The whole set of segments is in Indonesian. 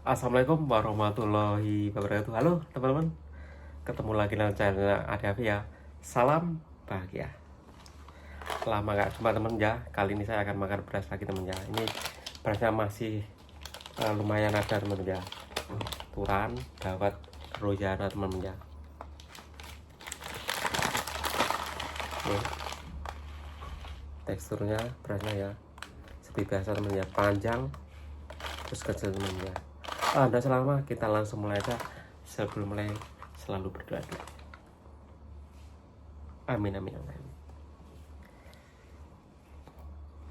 Assalamualaikum warahmatullahi wabarakatuh. Halo teman-teman, ketemu lagi dengan channel Ade ya. Salam bahagia. Lama gak jumpa teman ya. Kali ini saya akan makan beras lagi teman ya. Ini berasnya masih lumayan ada teman ya. Turan, dawat, rojana teman ya. Teksturnya berasnya ya seperti biasa teman ya, panjang terus kecil teman ya. Tidak selama, kita langsung mulai aja. Sebelum mulai selalu berdoa dulu. Amin amin amin.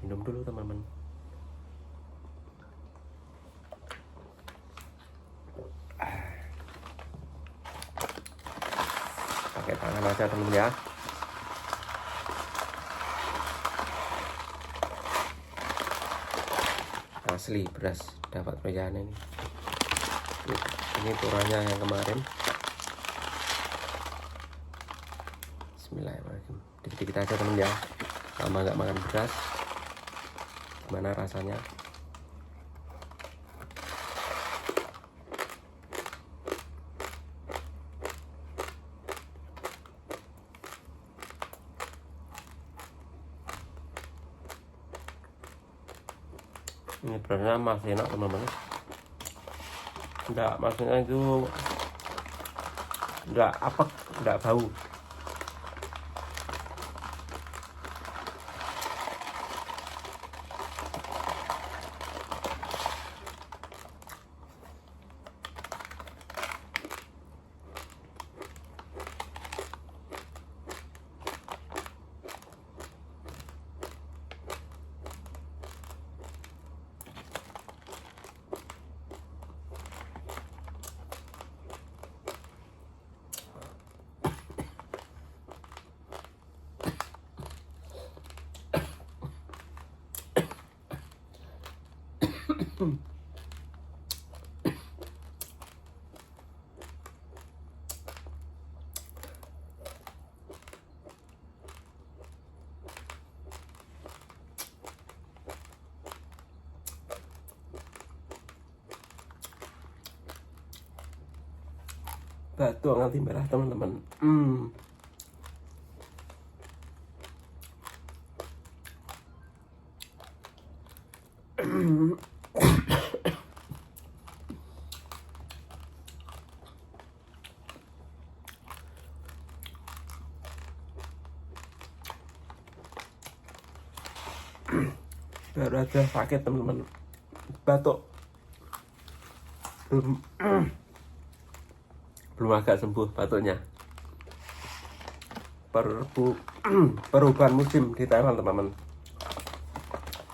Minum dulu teman-teman. Pakai tangan aja teman ya. Asli beras dapat rojana ini. Ini turunnya yang kemarin. Bismillahirrahmanirrahim. Dikit-dikit aja temen ya. Lama nggak makan beras, gimana rasanya? Ini berasnya masih enak teman-teman. Enggak, maksudnya itu enggak apek, enggak bau. Batu nganti merah teman-teman. Baru aja sakit teman-teman, batuk belum agak sembuh batuknya. Perubahan musim di Taiwan teman-teman,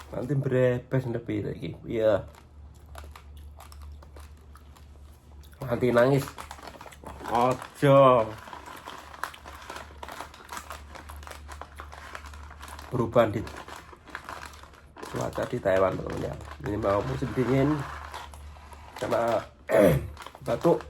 nanti berebes lebih lagi ya, nanti nangis ojo. Perubahan di cuaca di Taiwan teman-teman ya. Ini mau musim dingin sama batuk.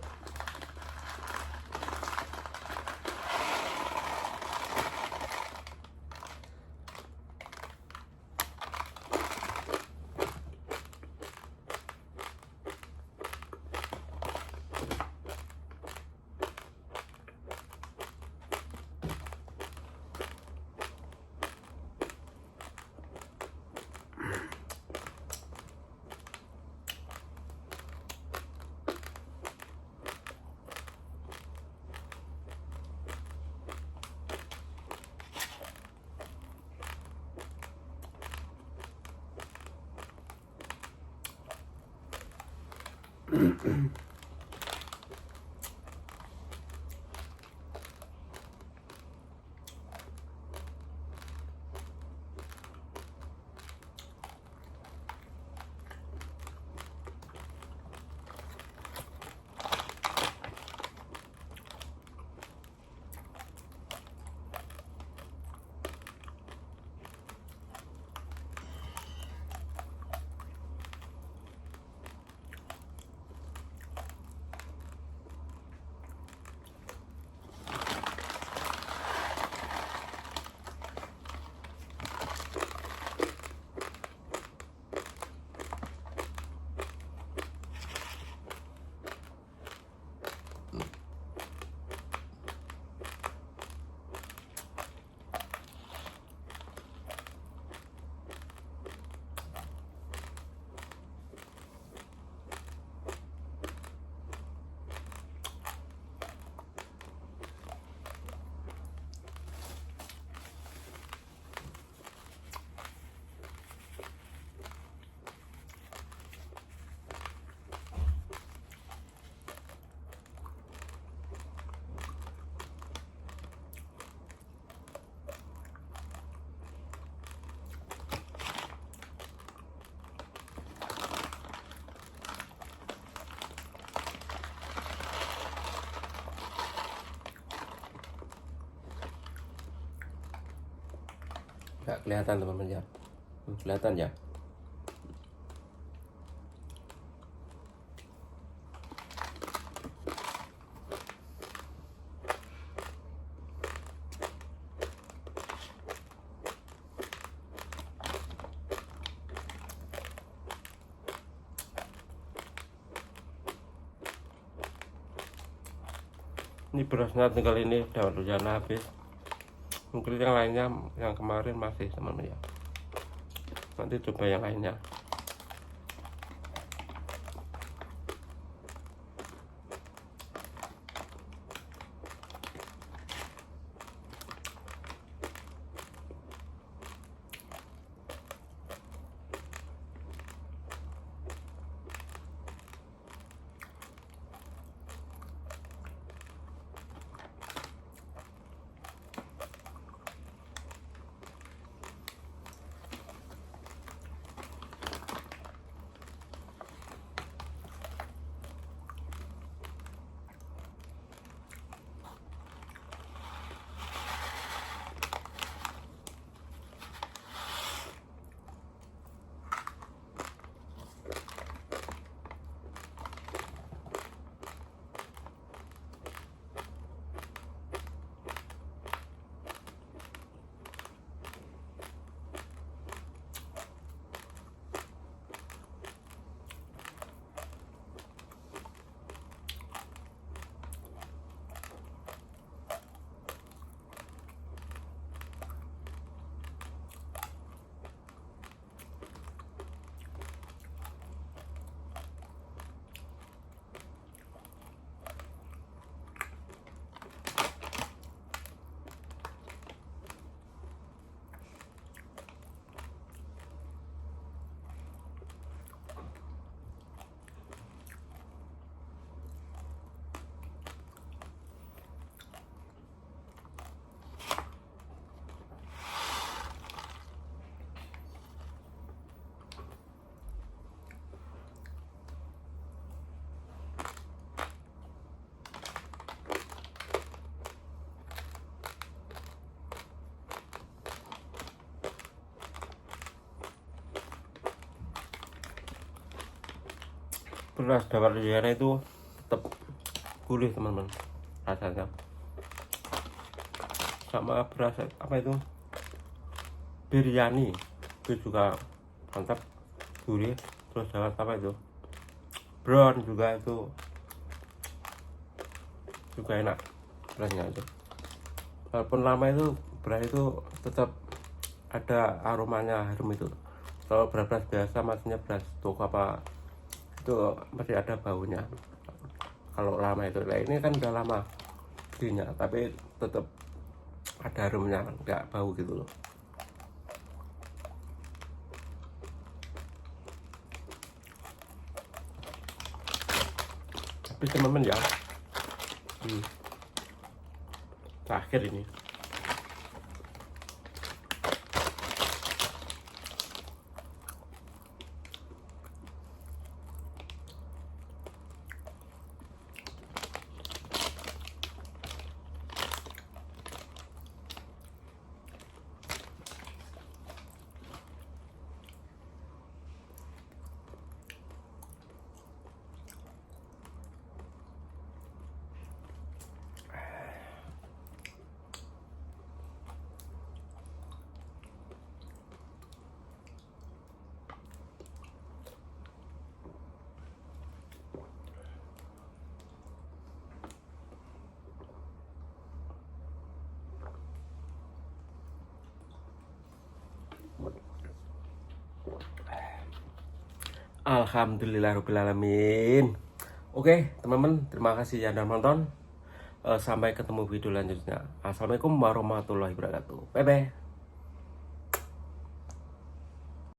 Nggak kelihatan teman-teman ya. Kelihatan ya. Ini berasnya tinggal ini daun hujan habis. Mungkin yang lainnya yang kemarin masih teman-teman ya. Nanti coba yang lainnya. Beras dapat Luziana itu tetap gurih teman-teman rasanya, sama beras apa itu biryani itu juga mantap, gurih. Terus dapat apa itu brown juga, itu juga enak berasnya itu. Walaupun lama itu beras itu tetap ada aromanya, harum itu. Kalau beras biasa maksudnya beras toko apa itu masih ada baunya kalau lama itu. Nah ini kan udah lama belinya tapi tetap ada harumnya, nggak bau gitu loh. Tapi teman-teman ya, terakhir ini Alhamdulillahirobbilalamin. Oke teman-teman, terima kasih yang sudah nonton. Sampai ketemu video lanjutnya. Assalamualaikum warahmatullahi wabarakatuh. Bye bye.